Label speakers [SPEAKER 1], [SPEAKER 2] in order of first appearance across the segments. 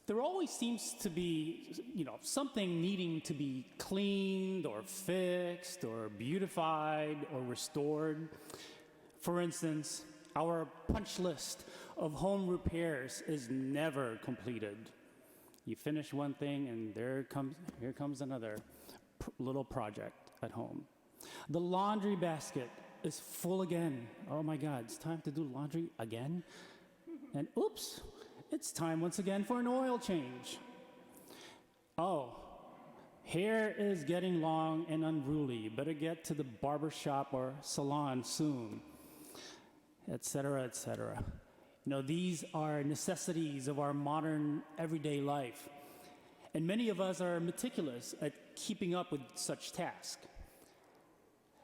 [SPEAKER 1] There always seems to be, something needing to be cleaned or fixed or beautified or restored. For instance, our punch list of home repairs is never completed. You finish one thing and here comes another little project at home. The laundry basket is full again. Oh my God, it's time to do laundry again? And oops, it's time once again for an oil change. Oh, hair is getting long and unruly. Better get to the barber shop or salon soon, etc., etc. These are necessities of our modern everyday life. And many of us are meticulous at keeping up with such tasks.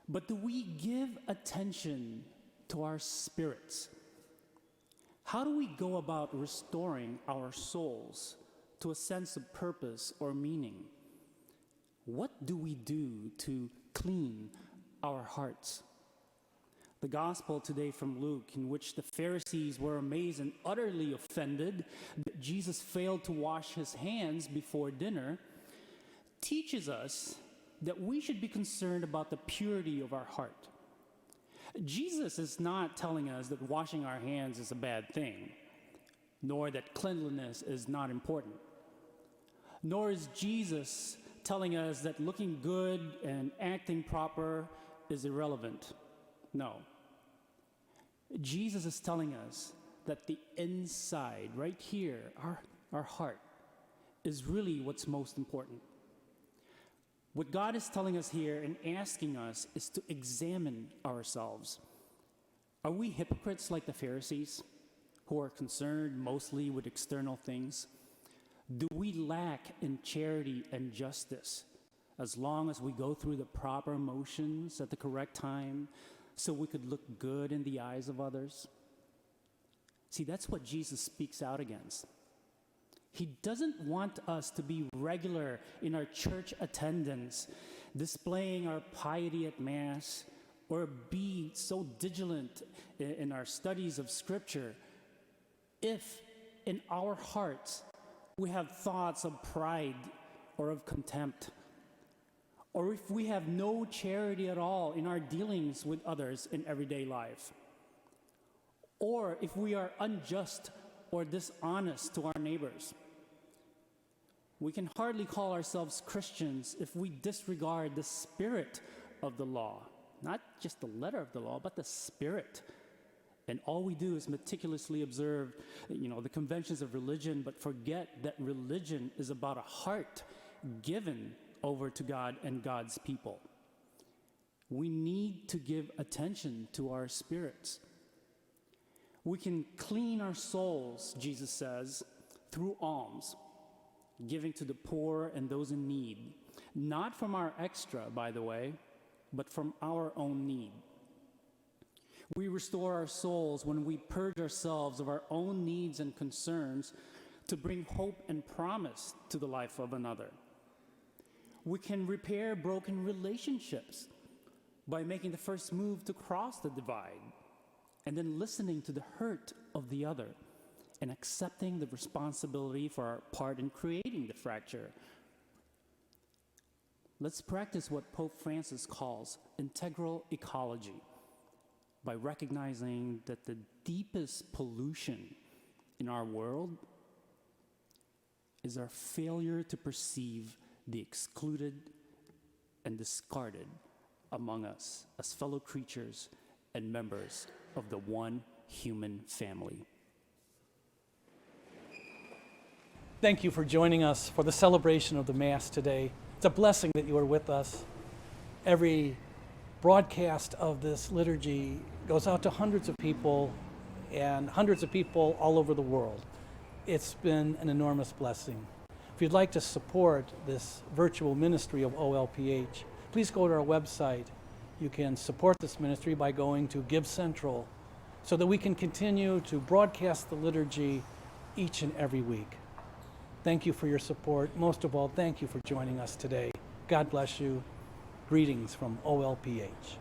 [SPEAKER 1] But do we give attention to our spirits? How do we go about restoring our souls to a sense of purpose or meaning? What do we do to clean our hearts? The gospel today from Luke, in which the Pharisees were amazed and utterly offended that Jesus failed to wash his hands before dinner, teaches us that we should be concerned about the purity of our heart. Jesus is not telling us that washing our hands is a bad thing, nor that cleanliness is not important. Nor is Jesus telling us that looking good and acting proper is irrelevant. No. Jesus is telling us that the inside, right here, our heart, is really what's most important. What God is telling us here and asking us is to examine ourselves. Are we hypocrites like the Pharisees, who are concerned mostly with external things? Do we lack in charity and justice as long as we go through the proper motions at the correct time so we could look good in the eyes of others? See, that's what Jesus speaks out against. He doesn't want us to be regular in our church attendance, displaying our piety at Mass, or be so vigilant in our studies of Scripture if in our hearts we have thoughts of pride or of contempt, or if we have no charity at all in our dealings with others in everyday life, or if we are unjust or dishonest to our neighbors. We can hardly call ourselves Christians if we disregard the spirit of the law, not just the letter of the law, but the spirit. And all we do is meticulously observe, the conventions of religion, but forget that religion is about a heart given over to God and God's people. We need to give attention to our spirits. We can clean our souls, Jesus says, through alms, giving to the poor and those in need, not from our extra, by the way, but from our own need. We restore our souls when we purge ourselves of our own needs and concerns to bring hope and promise to the life of another. We can repair broken relationships by making the first move to cross the divide, and then listening to the hurt of the other and accepting the responsibility for our part in creating the fracture. Let's practice what Pope Francis calls integral ecology by recognizing that the deepest pollution in our world is our failure to perceive the excluded and discarded among us as fellow creatures and members of the one human family.
[SPEAKER 2] Thank you for joining us for the celebration of the Mass today. It's a blessing that you are with us. Every broadcast of this liturgy goes out to hundreds of people and hundreds of people all over the world. It's been an enormous blessing. If you'd like to support this virtual ministry of OLPH, please go to our website. You can support this ministry by going to Give Central so that we can continue to broadcast the liturgy each and every week. Thank you for your support. Most of all, thank you for joining us today. God bless you. Greetings from OLPH.